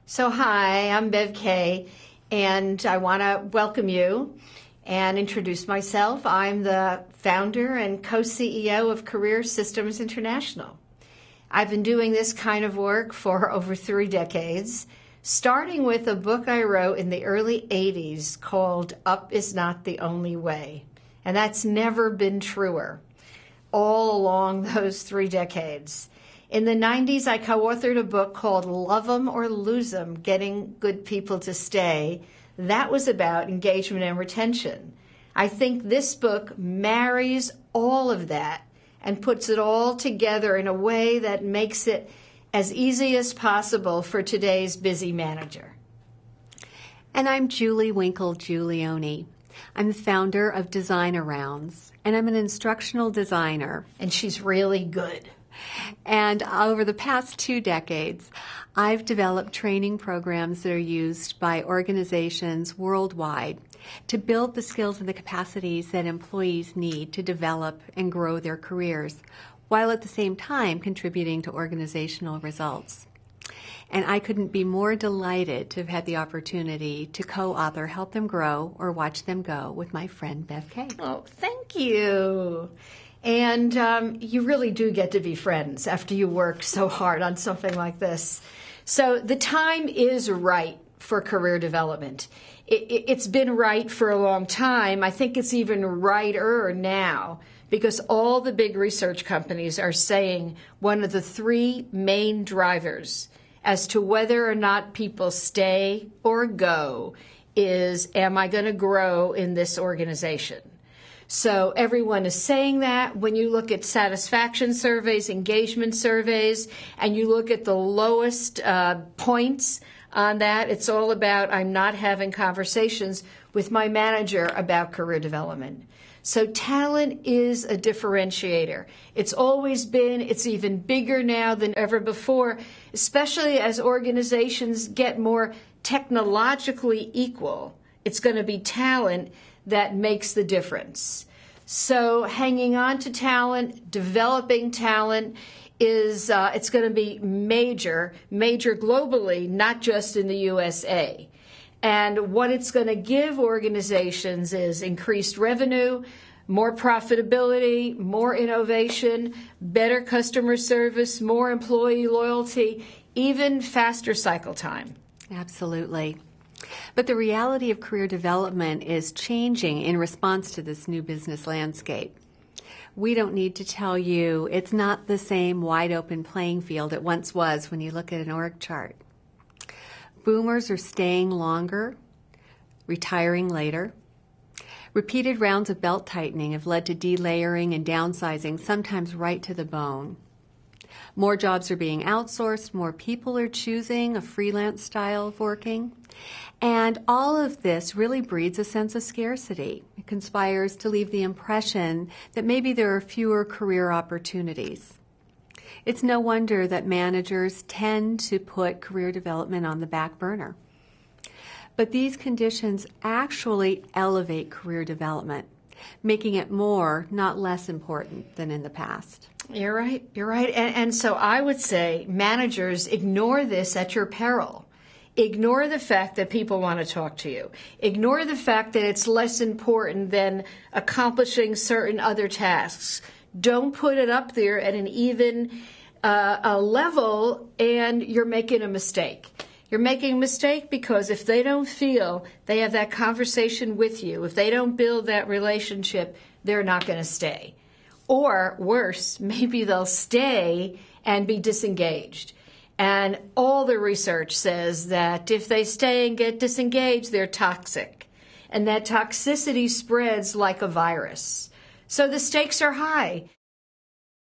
So hi, I'm Bev Kaye, and I want to welcome you and introduce myself. I'm the founder and co-CEO of Career Systems International. I've been doing this kind of work for over 3 decades, starting with a book I wrote in the early 80s called Up Is Not the Only Way. And that's never been truer all along those 3 decades. In the 90s, I co-authored a book called Love 'Em or Lose 'Em, Getting Good People to Stay. That was about engagement and retention. I think this book marries all of that and puts it all together in a way that makes it as easy as possible for today's busy manager. And I'm Winkle Giulioni. I'm the founder of Design Arounds, and I'm an instructional designer. And she's really good. And over the past 2 decades, I've developed training programs that are used by organizations worldwide to build the skills and the capacities that employees need to develop and grow their careers, while at the same time contributing to organizational results. And I couldn't be more delighted to have had the opportunity to co-author Help Them Grow or Watch Them Go with my friend Bev Kaye. Oh, thank you. And you really do get to be friends after you work so hard on something like this. So the time is right for career development. It's been right for a long time. I think it's even righter now because all the big research companies are saying one of the 3 main drivers as to whether or not people stay or go is, am I going to grow in this organization? So everyone is saying that. When you look at satisfaction surveys, engagement surveys, and you look at the lowest points on that, it's all about I'm not having conversations with my manager about career development. So talent is a differentiator. It's always been, it's even bigger now than ever before, especially as organizations get more technologically equal. It's going to be talent that makes the difference. So hanging on to talent, developing talent is it's going to be major globally, not just in the USA. And what it's going to give organizations is increased revenue, more profitability, more innovation, better customer service, more employee loyalty, even faster cycle time. Absolutely. But the reality of career development is changing in response to this new business landscape. We don't need to tell you it's not the same wide open playing field it once was when you look at an org chart. Boomers are staying longer, retiring later. Repeated rounds of belt tightening have led to delayering and downsizing, sometimes right to the bone. More jobs are being outsourced, more people are choosing a freelance style of working. And all of this really breeds a sense of scarcity. It conspires to leave the impression that maybe there are fewer career opportunities. It's no wonder that managers tend to put career development on the back burner. But these conditions actually elevate career development, making it more, not less important than in the past. You're right. And so I would say managers, ignore this at your peril. Ignore the fact that people want to talk to you. Ignore the fact that it's less important than accomplishing certain other tasks. Don't put it up there at an even a level, and you're making a mistake. You're making a mistake because if they don't feel they have that conversation with you, if they don't build that relationship, they're not going to stay. Or worse, maybe they'll stay and be disengaged. And all the research says that if they stay and get disengaged, they're toxic. And that toxicity spreads like a virus. So the stakes are high.